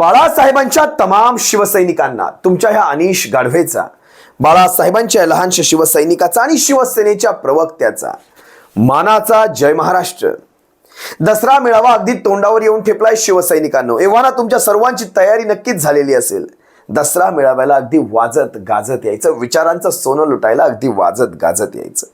बाळासाहेबांच्या तमाम शिवसैनिकांना तुमच्या ह्या अनिश गाढवेचा, बाळासाहेबांच्या लहानशा शिवसैनिकाचा आणि शिवसेनेच्या प्रवक्त्याचा मानाचा जय महाराष्ट्र. दसरा मेळावा अगदी तोंडावर येऊन ठेपलाय शिवसैनिकांनो. एव्हाना तुमच्या सर्वांची तयारी नक्कीच झालेली असेल. दसरा मेळाव्याला अगदी वाजत गाजत यायचं, विचारांचं सोनं लुटायला अगदी वाजत गाजत यायचं.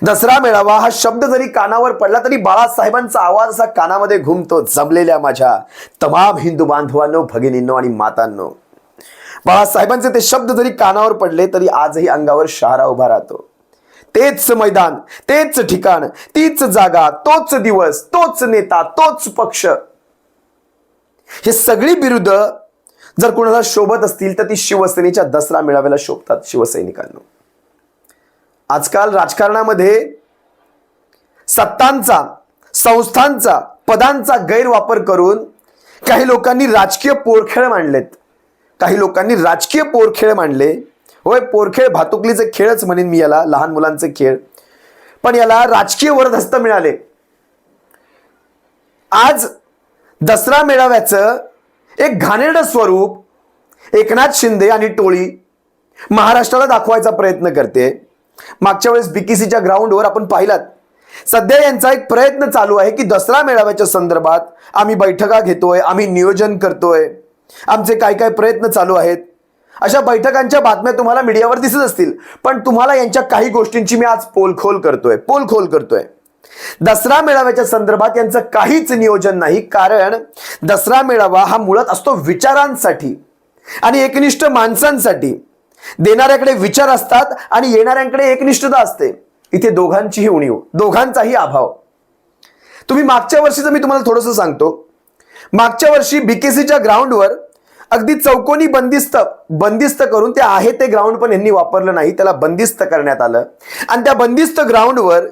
दसरा मेळावा हा शब्द जरी कानावर पडला तरी बाळासाहेबांचा आवाज असा कानामध्ये घुमतो. जमलेल्या माझ्या तमाम हिंदू बांधवांनो, भगिनींनो आणि मातांनो, बाळासाहेबांचे ते शब्द जरी कानावर पडले तरी आजही अंगावर शहारा उभा राहतो. तेच मैदान, तेच ठिकाण, तीच जागा, तोच दिवस, तोच नेता, तोच पक्ष. हे सगळी बिरुद जर कोणाला शोभत असतील तर ती शिवसेनेच्या दसरा मेळाव्याला शोभतात. शिवसैनिकांनो, आजकाल राजकारणामध्ये सत्तांचा, संस्थांचा, पदांचा गैरवापर करून काही लोकांनी राजकीय पोरखेळ मांडलेत. काही लोकांनी राजकीय पोरखेळ मांडले. होय, पोरखेळ भातुकलीचे खेळच म्हणेन मी याला, लहान मुलांचे खेळ. पण याला राजकीय वरदहस्त मिळाले. आज दसरा मेळाव्याचं एक घाणेरडं स्वरूप एकनाथ शिंदे आणि टोळी महाराष्ट्राला दाखवायचा प्रयत्न करते. मागच्या वेळेस बीकेसीच्या ग्राउंडवर आपण पाहिलात. सध्या यांचा एक प्रयत्न चालू आहे की दसरा मेळाव्याच्या संदर्भात आम्ही बैठका घेतोय, आम्ही नियोजन करतोय, आमचे काय काय प्रयत्न चालू आहेत. अशा बैठकांच्या बातम्या तुम्हाला मीडियावर दिसत असतील. पण तुम्हाला यांच्या काही गोष्टींची मी आज पोलखोल करतोय. दसरा मेळाव्याच्या संदर्भात यांचं काहीच नियोजन नाही. कारण दसरा मेळावा हा मुळात असतो विचारांसाठी आणि एकनिष्ठ माणसांसाठी. देणाऱ्याकडे विचार असतात आणि येणाऱ्यांकडे एकनिष्ठता असते. इथे दोघांचीही उणीव, दोघांचाही अभाव. तुम्ही मागच्या वर्षीचं मी तुम्हाला थोडंसं सांगतो. मागच्या वर्षी बीकेसीच्या ग्राउंडवर अगदी चौकोनी बंदिस्त करून ते आहे ते ग्राउंड पण यांनी वापरलं नाही, त्याला बंदिस्त करण्यात आलं. आणि त्या बंदिस्त ग्राउंडवर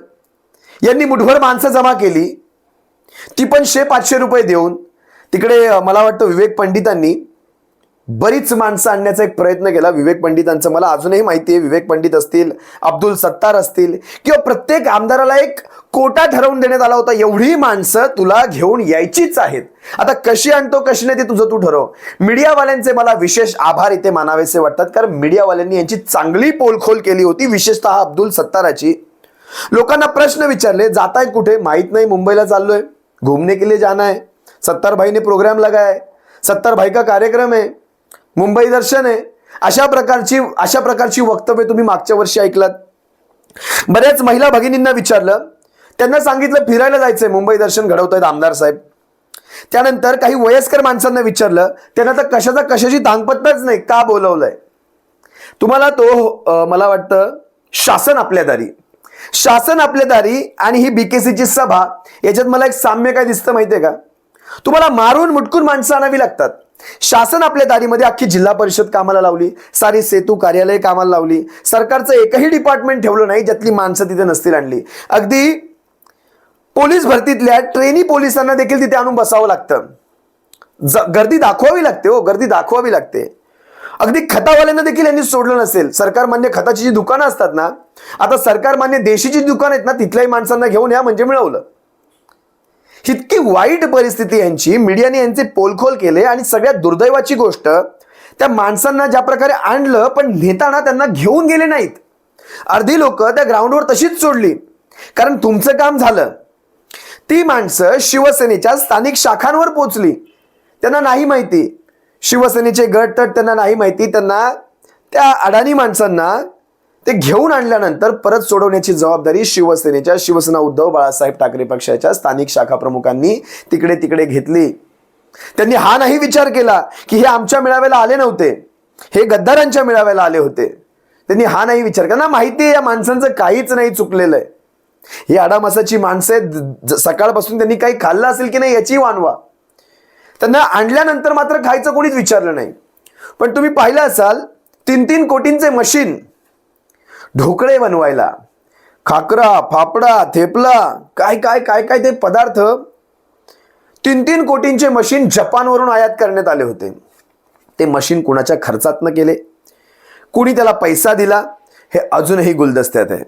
यांनी मुठभर माणसं जमा केली, ती पण 100-500 रुपये देऊन. तिकडे मला वाटतं विवेक पंडितांनी बरीच माणसं आणण्याचा एक प्रयत्न केला. विवेक पंडितांचं मला अजूनही माहिती आहे. विवेक पंडित असतील, अब्दुल सत्तार असतील, किंवा प्रत्येक आमदाराला एक कोटा ठरवून देण्यात आला होता. एवढी माणसं तुला घेऊन यायचीच आहेत. आता कशी आणतो कशी नाही ते तुझं तू ठरव. मीडियावाल्यांचे मला विशेष आभार इथे मानावेसे वाटतात, कारण मीडियावाल्यांनी यांची चांगली पोलखोल केली होती, विशेषतः अब्दुल सत्ताराची. लोकांना प्रश्न विचारले, जातायत कुठे? माहित नाही, मुंबईला चाललोय, घूमने के लिए जाना है, सत्तार भाई ने प्रोग्राम लगाया है, सत्तार भाई का कार्यक्रम है, मुंबई दर्शन आहे. अशा प्रकारची वक्तव्य तुम्ही मागच्या वर्षी ऐकलात. बऱ्याच महिला भगिनींना विचारलं, त्यांना सांगितलं फिरायला जायचंय, मुंबई दर्शन घडवतायत आमदार साहेब. त्यानंतर काही वयस्कर माणसांना विचारलं, त्यांना तर कशाची धांगपत्ताच नाही, का बोलवलंय तुम्हाला? तो मला वाटतं शासन आपल्या दारी आणि ही बीकेसीची सभा, याच्यात मला एक साम्य काय दिसतं माहितीये का? तुम्हाला मारून मुटकून माणसं आणावी लागतात. शासन आपल्या दारीमध्ये अख्खी जिल्हा परिषद कामाला लावली, सारी सेतू कार्यालय कामाला लावली, सरकारचं एकही डिपार्टमेंट ठेवलं नाही ज्यातली माणसं तिथे नसतील आणली. अगदी पोलीस भरतीतल्या ट्रेनी पोलिसांना देखील तिथे आणून बसावं लागतं. गर्दी दाखवावी लागते हो, गर्दी दाखवावी लागते. अगदी खतावाल्यांना देखील यांनी सोडलं नसेल. सरकारमान्य खताची जी दुकानं असतात ना, आता सरकारमान्य देशीची दुकानं आहेत ना, तिथल्याही माणसांना घेऊन या म्हणजे मिळवलं. इतकी वाईट परिस्थिती यांची. मीडियाने यांचे पोलखोल केले. आणि सगळ्यात दुर्दैवाची गोष्ट, त्या माणसांना ज्या प्रकारे आणलं पण नेताना त्यांना घेऊन गेले नाहीत. अर्धी लोक त्या ग्राउंडवर तशीच सोडली, कारण तुमचं काम झालं. ती माणसं शिवसेनेच्या स्थानिक शाखांवर पोचली, त्यांना नाही माहिती. शिवसेनेचे गट तट त्यांना नाही माहिती. त्यांना त्या अडाणी माणसांना ते घेऊन आणल्यानंतर परत सोडवण्याची जबाबदारी शिवसेना उद्धव बाळासाहेब ठाकरे पक्षाच्या स्थानिक शाखा प्रमुखांनी तिकडे घेतली. त्यांनी हा नाही विचार केला की हे आमच्या मेळाव्याला आले नव्हते, हे गद्दारांच्या मेळाव्याला आले होते. त्यांनी हा नाही विचार केला. माहिती आहे या माणसांचं काहीच नाही चुकलेलं आहे. ही आडामासाची माणसं आहेत. सकाळपासून त्यांनी काही खाल्लं असेल की नाही याची वानवा. त्यांना आणल्यानंतर मात्र खायचं कोणीच विचारलं नाही. पण तुम्ही पाहिलं असाल, 3-3 कोटींचे मशीन ढोकळे बनवायला, खाकरा, फाफडा, थेपला, काय काय काय काय ते पदार्थ 3-3 कोटींचे मशीन जपानवरून आयात करण्यात आले होते. ते मशीन कुणाच्या खर्चातनं केले, कुणी त्याला पैसा दिला, हे अजूनही गुलदस्त्यात आहे.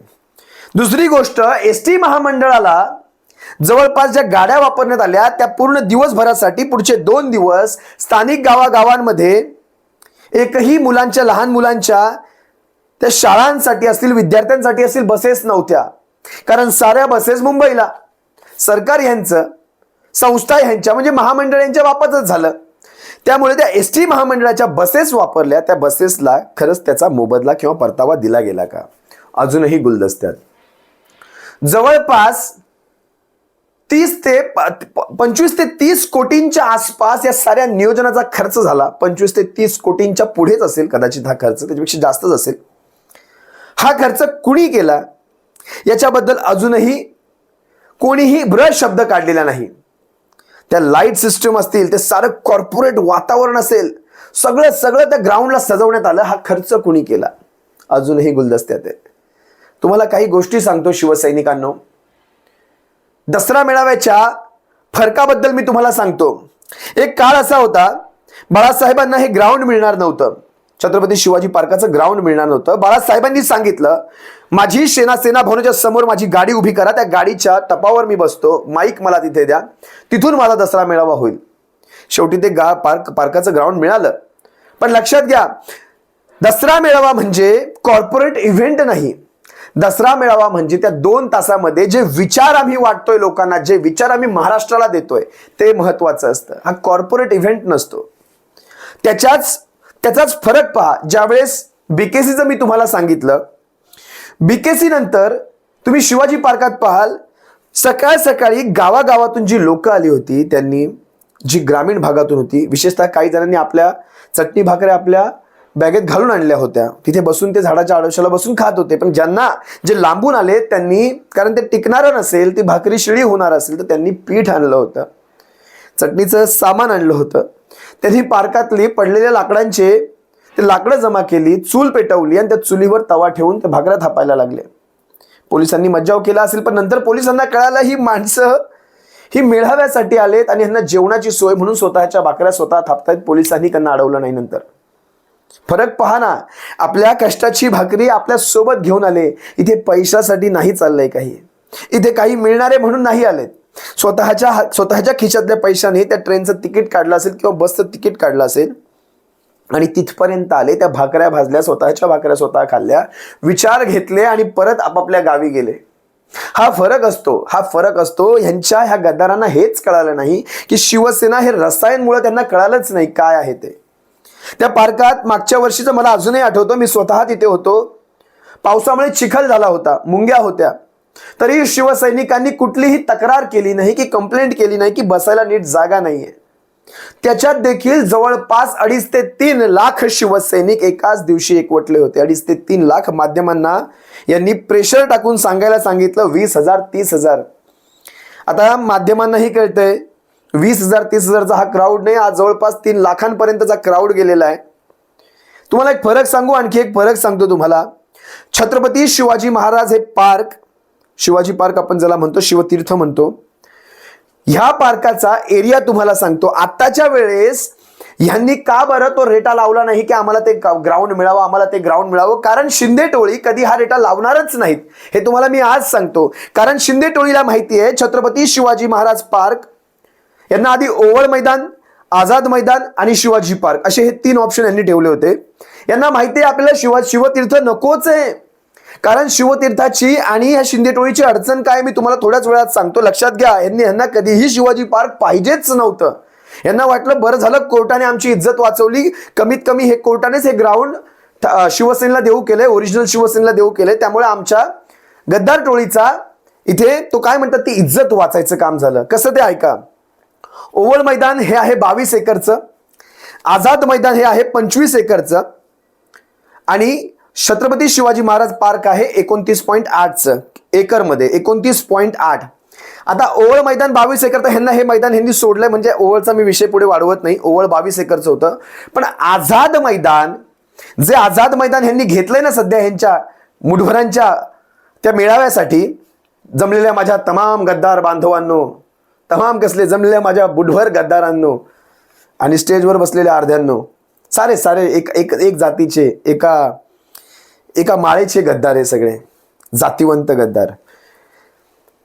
दुसरी गोष्ट, एसटी महामंडळाला जवळपास ज्या गाड्या वापरण्यात आल्या त्या पूर्ण दिवसभरासाठी पुढचे 2 दिवस स्थानिक गावागावांमध्ये एकही मुलांच्या, लहान मुलांच्या त्या शाळांसाठी असतील, विद्यार्थ्यांसाठी असतील बसेस नव्हत्या. कारण साऱ्या बसेस मुंबईला, सरकार यांचं, संस्था यांच्या म्हणजे महामंडळ यांच्या बाबतच झालं. त्यामुळे त्या एसटी महामंडळाच्या बसेस वापरल्या, त्या बसेसला खरंच त्याचा मोबदला किंवा परतावा दिला गेला का? अजूनही गुलदस्त्यात. जवळपास 25 ते 30 कोटींच्या आसपास या साऱ्या नियोजनाचा खर्च झाला. 25 ते 30 कोटींच्या पुढेच असेल कदाचित हा खर्च, त्याच्यापेक्षा जास्तच असेल. हा खर्च कुणी केला याच्याबद्दल अजूनही कोणीही ब्रश शब्द काढलेला नाही. त्या लाईट सिस्टम असतील, ते सारं कॉर्पोरेट वातावरण असेल, सगळं त्या ग्राउंडला सजवण्यात आलं. हा खर्च कुणी केला अजूनही गुलदस्त्यात आहे. तुम्हाला काही गोष्टी सांगतो शिवसैनिकांनो. दसरा मेळाव्याच्या फरकाबद्दल मी तुम्हाला सांगतो. एक काळ असा होता, बाळासाहेबांना हे ग्राउंड मिळणार नव्हतं, छत्रपती शिवाजी पार्काचं ग्राउंड मिळणार नव्हतं. बाळासाहेबांनी सांगितलं, माझी सेना भवनाच्या समोर माझी गाडी उभी करा, त्या गाडीच्या टपावर मी बसतो, माईक मला तिथे द्या, तिथून माझा दसरा मेळावा होईल. शेवटी ते पार्काचं ग्राउंड मिळालं. पण लक्षात घ्या, दसरा मेळावा म्हणजे कॉर्पोरेट इव्हेंट नाही. दसरा मेळावा म्हणजे त्या 2 तासामध्ये जे विचार आम्ही वाटतोय लोकांना, जे विचार आम्ही महाराष्ट्राला देतोय, ते महत्वाचं असतं. हा कॉर्पोरेट इव्हेंट नसतो. त्याचाच फरक पहा. ज्यावेळेस बीकेसीचं मी तुम्हाला सांगितलं, बीकेसी नंतर तुम्ही शिवाजी पार्कात पाहाल, सकाळी गावागावातून जी लोक आली होती, त्यांनी जी ग्रामीण भागातून होती, विशेषतः काही जणांनी आपल्या चटणी भाकऱ्या आपल्या बॅगेत घालून आणल्या होत्या. तिथे बसून ते झाडाच्या आडोशाला बसून खात होते. पण जे लांबून आले त्यांनी, कारण ते टिकणारं नसेल, ती भाकरी शिळी होणार असेल, तर त्यांनी पीठ आणलं होतं, चटणीचं सामान आणलं होतं. त्यांनी पार्कातली पडलेल्या लाकडांचे ते लाकडं जमा केली, चूल पेटवली आणि त्या चुलीवर तवा ठेवून ते भाकऱ्या थापायला लागले. पोलिसांनी मज्जाव केला असेल, पण नंतर पोलिसांना कळालं ही माणसं ही मेळाव्यासाठी आलेत आणि यांना जेवणाची सोय म्हणून स्वतःच्या भाकऱ्या स्वतः थापतायत. पोलिसांनी त्यांना अडवलं नाही. नंतर फरक पहा ना, आपल्या कष्टाची भाकरी आपल्या सोबत घेऊन आले. इथे पैशासाठी नाही चाललंय काही, इथे काही मिळणारे म्हणून नाही आलेत. स्वतःच्या खिशातल्या पैशाने त्या ट्रेनचं तिकीट काढलं असेल किंवा बसचं तिकीट काढलं असेल आणि तिथपर्यंत आले, त्या भाकऱ्या भाजल्या, स्वतःच्या भाकऱ्या स्वतः खाल्ल्या, विचार घेतले आणि परत आपापल्या गावी गेले. हा फरक असतो. ह्या गद्दारांना हेच कळालं नाही की शिवसेना हे रसायनमुळे त्यांना कळालंच नाही काय आहे ते. त्या पार्कात मागच्या वर्षीचं मला अजूनही आठवतं, मी स्वतः तिथे होतो. पावसामुळे चिखल झाला होता, मुंग्या होत्या, तरी शिवसैनिकांनी कुठलीही तक्रार केली नाही, की कंप्लेंट केली नाही की बसायला नीट जागा नाहीये. त्याच्यात देखील जवळपास 2.5 ते 3 लाख शिवसैनिक एकाच दिवशी एकवटले होते. 2.5 ते 3 लाख. माध्यमांना यांनी प्रेशर टाकून सांगायला सांगितलं 20,000 30,000. आता माध्यमांनाही कळतंय 20,000 30,000चा हा क्राऊड नाही, आज जवळपास 3 लाखांपर्यंतचा क्राऊड गेलेला आहे. तुम्हाला एक फरक सांगू, आणखी एक फरक सांगतो तुम्हाला. छत्रपती शिवाजी महाराज हे पार्क, शिवाजी पार्क आपण ज्याला म्हणतो, शिवतीर्थ म्हणतो, ह्या पार्काचा एरिया तुम्हाला सांगतो. आताच्या वेळेस ह्यांनी का बरं तो रेटा लावला नाही की आम्हाला ते ग्राउंड मिळावं, कारण शिंदे टोळी कधी हा रेटा लावणारच नाहीत. हे तुम्हाला मी आज सांगतो. कारण शिंदे टोळीला माहिती आहे छत्रपती शिवाजी महाराज पार्क यांना आधी ओवळ मैदान, आझाद मैदान आणि शिवाजी पार्क असे हे 3 ऑप्शन यांनी ठेवले होते. यांना माहिती आहे आपल्याला शिवतीर्थ नकोच आहे, कारण शिवतीर्थाची आणि ह्या शिंदे टोळीची अडचण काय मी तुम्हाला थोड्याच वेळात सांगतो. लक्षात घ्या, यांना कधीही शिवाजी पार्क पाहिजेच नव्हतं. यांना वाटलं बरं झालं कोर्टाने आमची इज्जत वाचवली, कमीत कमी हे कोर्टानेच हे ग्राउंड शिवसेनेला देऊ केलंय, ओरिजिनल शिवसेनेला देऊ केलंय, त्यामुळे आमच्या गद्दार टोळीचा इथे तो काय म्हणतात ती इज्जत वाचायचं काम झालं. कसं ते ऐका. ओवळ मैदान हे आहे 22 एकरचं, आझाद मैदान हे आहे 25 एकरचं आणि छत्रपती शिवाजी महाराज पार्क आहे 29.8 एकरमध्ये, 29.8. आता ओवळ मैदान 22 एकर, तर ह्यांना हे मैदान ह्यांनी सोडलंय, म्हणजे ओवळचा मी विषय पुढे वाढवत नाही. ओवळ 22 एकरचं होतं, पण आझाद मैदान ह्यांनी घेतलंय ना सध्या ह्यांच्या मुठभरांच्या त्या मेळाव्यासाठी, जमलेल्या माझ्या तमाम गद्दार बांधवांनो, तमाम कसले जमलेल्या माझ्या बुडभर गद्दारांनो आणि स्टेजवर बसलेल्या अर्ध्यांनो, सारे एक जातीचे, एका माळेचे गद्दार आहे, सगळे जातीवंत गद्दार.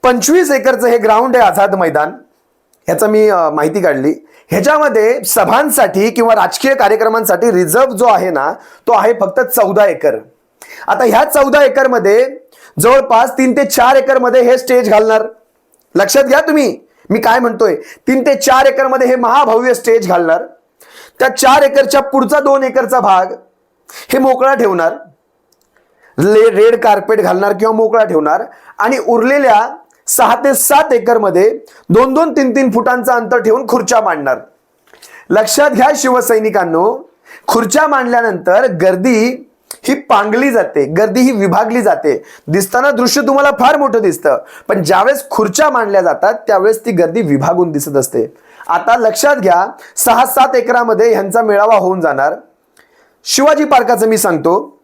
25 एकरचं हे ग्राउंड आहे आझाद मैदान. ह्याचं मी माहिती काढली. ह्याच्यामध्ये सभांसाठी किंवा राजकीय कार्यक्रमांसाठी रिझर्व जो आहे ना तो आहे फक्त 14 एकर. आता ह्या 14 एकर मध्ये जवळपास 3 ते 4 एकर मध्ये हे स्टेज घालणार. लक्षात घ्या तुम्ही मी काय म्हणतोय. 3 ते 4 एकर मध्ये हे महाभव्य स्टेज घालणार. त्या 4 एकरच्या पुढचा 2 एकरचा भाग हे मोकळा ठेवणार. रेड कार्पेट घालणार किंवा मोकळा ठेवणार आणि उरलेल्या 6 ते 7 एकर मध्ये 2-2, 3-3 फुटांचा अंतर ठेवून खुर्च्या मांडणार. लक्षात घ्या शिवसैनिकांनो, खुर्च्या मांडल्यानंतर गर्दी ही पांगली जाते, गर्दी ही विभागली जाते. दिसताना दृश्य तुम्हाला फार मोठं दिसतं, पण ज्यावेळेस खुर्च्या मांडल्या जातात त्यावेळेस ती गर्दी विभागून दिसत असते. आता लक्षात घ्या 6-7 एकरामध्ये ह्यांचा मेळावा होऊन जाणार. शिवाजी पार्काचं मी सांगतो.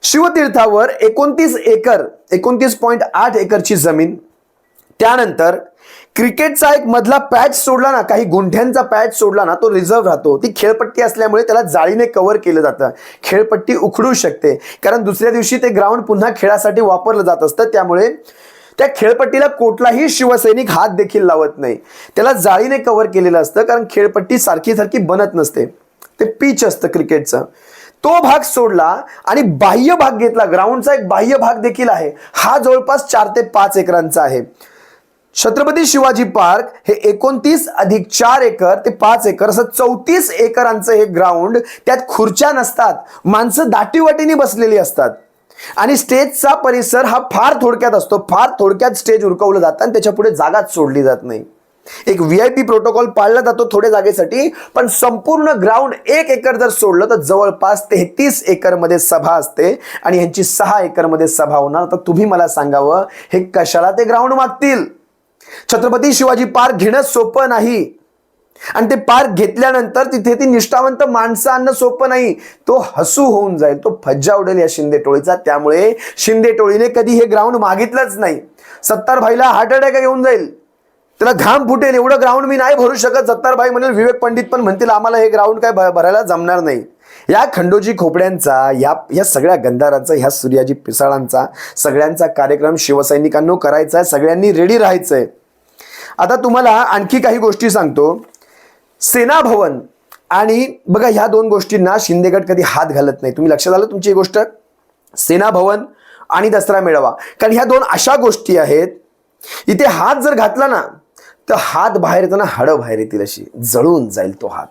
शिवतीर्थावर 29 एकर 29.8 एकरची जमीन. त्यानंतर क्रिकेटचा एक मधला पॅच सोडला ना, काही गुंठ्यांचा पॅच सोडला ना, तो रिझर्व राहतो. ती खेळपट्टी असल्यामुळे त्याला जाळीने कव्हर केलं जातं. खेळपट्टी उखडू शकते कारण दुसऱ्या दिवशी ते ग्राउंड पुन्हा खेळासाठी वापरलं जात असतं. त्यामुळे त्या खेळपट्टीला कुठलाही शिवसैनिक हात देखील लावत नाही. त्याला जाळीने कव्हर केलेलं असतं कारण खेळपट्टी सारखी सारखी बनत नसते. ते पिच असतं क्रिकेटचं. तो भाग सोडला आणि बाह्य भाग घेतला. ग्राउंडचा एक बाह्य भाग देखील आहे. हा जवळपास 4 ते 5 एकरांचा आहे. छत्रपती शिवाजी पार्क हे 29 अधिक 4 एकर ते 5 एकर असं 34 एकरांचं हे ग्राउंड. त्यात खुर्च्या नसतात, माणसं दाटीवाटीने बसलेली असतात आणि स्टेजचा परिसर हा फार थोडक्यात असतो. फार थोडक्यात स्टेज उरकवलं जातं आणि त्याच्या पुढे जागाच सोडली जात नाही. एक VIP प्रोटोकॉल पाळला जातो थोड्या जागेसाठी, पण संपूर्ण ग्राउंड 1 एकर जर सोडलं तर जवळपास 33 एकर मध्ये सभा असते आणि ह्यांची 6 एकर मध्ये सभा होणार. तर तुम्ही मला सांगावं हे कशाला ते ग्राउंड मागतील. छत्रपती शिवाजी पार्क घेणं सोपं नाही आणि ते पार्क घेतल्यानंतर तिथे ती निष्ठावंत माणसं आणणं सोपं नाही. तो हसू होऊन जाईल, तो फज्जा उडेल या शिंदे टोळीचा. त्यामुळे शिंदे टोळीने कधी हे ग्राउंड मागितलंच नाही. सत्तारभाईला हार्ट अटॅक येऊन जाईल, त्याला घाम फुटेल, एवढं ग्राउंड मी नाही भरू शकत. सत्तारभाई म्हणेल, विवेक पंडित पण म्हणतील आम्हाला हे ग्राउंड काय भरायला जमणार नाही. या खंडोजी खोपड्यांचा, या सगळ्या गंधारांचा, ह्या सूर्याजी पिसाळांचा सगळ्यांचा कार्यक्रम शिवसैनिकांनो करायचा आहे. सगळ्यांनी रेडी राहायचंय. आता तुम्हाला आणखी काही गोष्टी सांगतो. सेना भवन आणि बघा ह्या 2 गोष्टींना शिंदेगड कधी हात घालत नाही. तुम्ही लक्षात आलं तुमची गोष्ट. सेना भवन आणि दसरा मेळावा, कारण ह्या 2 अशा गोष्टी आहेत इथे हात जर घातला ना तर हात बाहेर येताना हाडं बाहेर येतील, अशी जळून जाईल तो हात.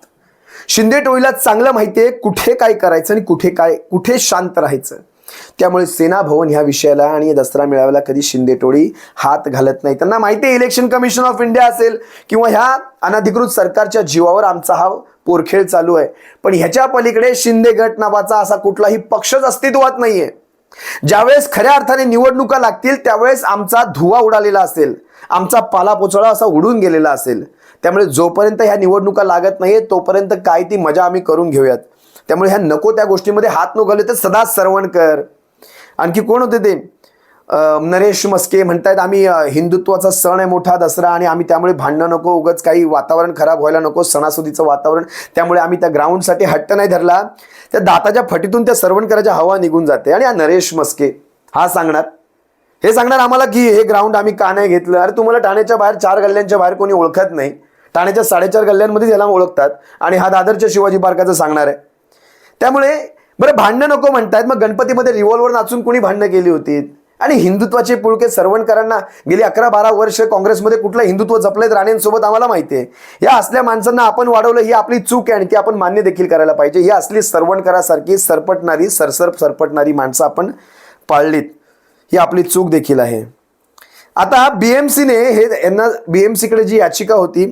शिंदे टोळीला चांगलं माहितीये कुठे काय करायचं आणि कुठे शांत राहायचं. त्यामुळे सेना भवन ह्या विषयाला आणि दसरा मेळाव्याला कधी शिंदे टोळी हात घालत नाही. त्यांना माहिती आहे इलेक्शन कमिशन ऑफ इंडिया असेल किंवा ह्या अनधिकृत सरकारच्या जीवावर आमचा हा पोरखेळ चालू आहे. पण ह्याच्या पलीकडे शिंदे गट नावाचा असा कुठलाही पक्षच अस्तित्वात नाहीये. ज्यावेळेस खऱ्या अर्थाने निवडणुका लागतील त्यावेळेस आमचा धुवा उडालेला असेल, आमचा पालापोचळा असा उडून गेलेला असेल. त्यामुळे जोपर्यंत ह्या निवडणुका लागत नाहीये तोपर्यंत काय ती मजा आम्ही करून घेऊयात. त्यामुळे ह्या नको त्या गोष्टीमध्ये हात नको घालू. तर सदा सरवणकर, आणखी कोण होते ते नरेश मस्के म्हणतायत आम्ही हिंदुत्वाचा सण आहे मोठा दसरा आणि आम्ही त्यामुळे भांडणं नको, उगाच काही वातावरण खराब व्हायला नको, सणासुदीचं वातावरण. त्यामुळे आम्ही त्या ग्राउंडसाठी हट्ट नाही धरला. त्या दाताच्या फटीतून त्या सरवणकराच्या हवा निघून जाते. आणि हा नरेश मस्के हा सांगणार आम्हाला की हे ग्राउंड आम्ही का नाही घेतलं. अरे तुम्हाला ठाण्याच्या बाहेर 4 गल्ल्यांच्या बाहेर कोणी ओळखत नाही. ठाण्याच्या 4.5 गल्ल्यांमध्ये याला ओळखतात आणि हा दादरच्या शिवाजी पार्काचं सांगणार आहे. त्यामुळे बरं भांडणं नको म्हणतायत, मग गणपतीमध्ये रिव्हॉल्वर नाचून कोणी भांडणं केली होती. आणि हिंदुत्वाचे पुळके सरवणकरांना गेली 11-12 वर्ष काँग्रेसमध्ये कुठलं हिंदुत्व जपलेत राणेंसोबत आम्हाला माहिती आहे. या असल्या माणसांना आपण वाढवलं ही आपली चूक आहे आणि ती आपण मान्य देखील करायला पाहिजे. ही असली सरवणकरासारखी सरपटणारी माणसं आपण पाळलीत, ही आपली चूक देखील आहे. आता BMCने यांना BMCकडे जी याचिका होती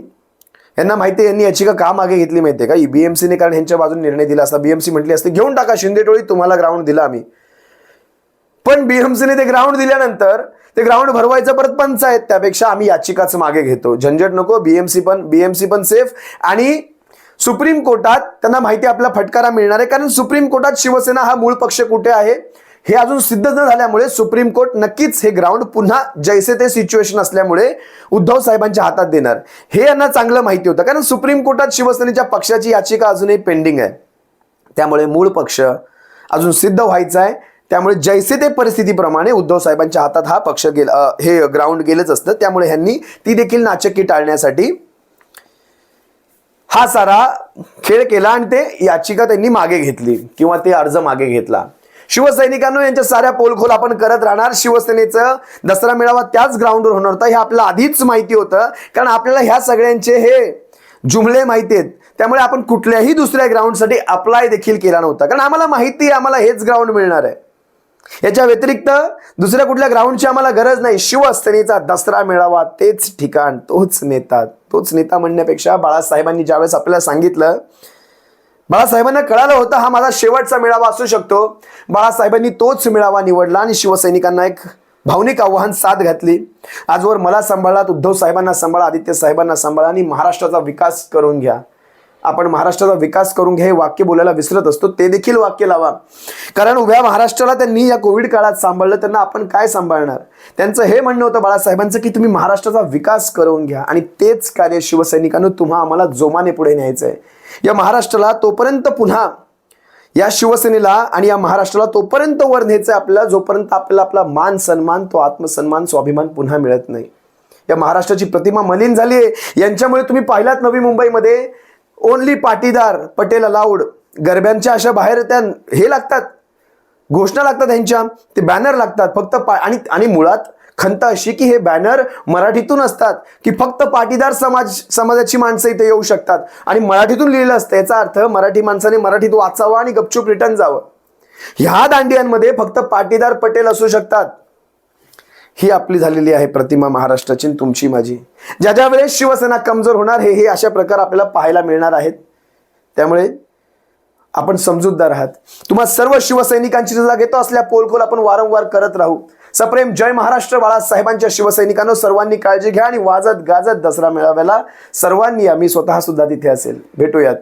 यांना माहिती आहे यांनी याचिका का मागे घेतली माहिती आहे का. BMCने कारण ह्यांच्या बाजूने निर्णय दिला असता. BMC म्हटली असते घेऊन टाका शिंदे टोळी, तुम्हाला ग्राउंड दिला आम्ही. पण BMCने ते ग्राउंड दिल्यानंतर ते ग्राउंड भरवायचं परत पंचायत, त्यापेक्षा आम्ही याचिकाच मागे घेतो, झंझट नको. BMC पण सेफ. आणि सुप्रीम कोर्टात त्यांना माहिती आपला फटकारा मिळणार आहे, कारण सुप्रीम कोर्टात शिवसेना हा मूळ पक्ष कुठे आहे हे अजून सिद्ध न झाल्यामुळे सुप्रीम कोर्ट नक्कीच हे ग्राउंड पुन्हा जैसे ते सिच्युएशन असल्यामुळे उद्धव साहेबांच्या हातात देणार हे यांना चांगलं माहिती होतं. कारण सुप्रीम कोर्टात शिवसेनेच्या पक्षाची याचिका अजूनही पेंडिंग आहे. त्यामुळे मूळ पक्ष अजून सिद्ध व्हायचा आहे. त्यामुळे जैसे ते परिस्थितीप्रमाणे उद्धव साहेबांच्या हातात हा पक्ष गेला, हे ग्राउंड गेलंच असतं. त्यामुळे ह्यांनी ती देखील नाचक्की टाळण्यासाठी हा सारा खेळ केला आणि ते याचिका त्यांनी मागे घेतली किंवा ते अर्ज मागे घेतला. शिवसैनिकांनो, यांच्या साऱ्या पोलखोल आपण करत राहणार. शिवसेनेचं दसरा मेळावा त्याच ग्राउंडवर होणार होता हे आपल्याला आधीच माहिती होतं, कारण आपल्याला ह्या सगळ्यांचे हे जुमले माहिती आहेत. त्यामुळे आपण कुठल्याही दुसऱ्या ग्राउंडसाठी अप्लाय देखील केला नव्हता, कारण आम्हाला माहिती आहे आम्हाला हेच ग्राउंड मिळणार आहे. याच्या व्यतिरिक्त दुसऱ्या कुठल्या ग्राउंडची आम्हाला गरज नाही. शिवसेनेचा दसरा मेळावा, तेच ठिकाण, तोच नेता म्हणण्यापेक्षा बाळासाहेबांनी ज्यावेळेस आपल्याला सांगितलं, बाळासाहेबांना कळालं होतं हा माझा शेवटचा मेळावा असू शकतो. बाळासाहेबांनी तोच मेळावा निवडला आणि शिवसैनिकांना एक भावनिक आव्हान साथ घातली. आजवर मला सांभाळा, उद्धव साहेबांना सांभाळा, आदित्य साहेबांना सांभाळा आणि महाराष्ट्राचा विकास करून घ्या. आपण महाराष्ट्राचा विकास करून घ्या हे वाक्य बोलायला विसरत असतो, ते देखील वाक्य लावा. कारण उभ्या महाराष्ट्राला त्यांनी या कोविड काळात सांभाळलं, त्यांना आपण काय सांभाळणार. त्यांचं हे म्हणणं होतं बाळासाहेबांचं की तुम्ही महाराष्ट्राचा विकास करून घ्या आणि तेच कार्य शिवसैनिकांनो तुम्हा आम्हाला जोमाने पुढे न्यायचं आहे. या महाराष्ट्राला तोपर्यंत पुन्हा, या शिवसेनेला आणि या महाराष्ट्राला तोपर्यंत वर न्यायचं आपल्याला जोपर्यंत आपल्याला आपला मान सन्मान, तो आत्मसन्मान, स्वाभिमान पुन्हा मिळत नाही. या महाराष्ट्राची प्रतिमा मलिन झाली आहे. यांच्यामुळे तुम्ही पाहिलात नवी मुंबईमध्ये ओनली पाटीदार, पटेल अलाउड, गरब्यांच्या अशा बाहेर त्या हे लागतात, घोषणा लागतात, त्यांच्या ते बॅनर लागतात फक्त आणि मुळात खंत अशी की हे बॅनर मराठीतून असतात की फक्त पाटीदार समाजाची माणसं इथे येऊ शकतात आणि मराठीतून लिहिलं असतं. याचा अर्थ मराठी माणसाने मराठीत वाचावं आणि गपचूप रिटर्न जावं. ह्या दांडियांमध्ये फक्त पाटीदार पटेल असू शकतात. ही आपली झालेली आहे प्रतिमा महाराष्ट्राची, तुमची माझी. ज्या वेळेस शिवसेना कमजोर होणार हे अशा प्रकार आपल्याला पाहायला मिळणार आहेत. त्यामुळे आपण समजूतदार आहात. तुम्हा सर्व शिवसैनिकांची सजा घेतो असल्या पोलखोल आपण वारंवार करत राहू. सप्रेम जय महाराष्ट्र. बाळासाहेबांच्या शिवसैनिकांनो, सर्वांनी काळजी घ्या आणि वाजत गाजत दसरा मेळाव्याला सर्वांनी, आम्ही स्वतः सुद्धा तिथे असेल. भेटूयात.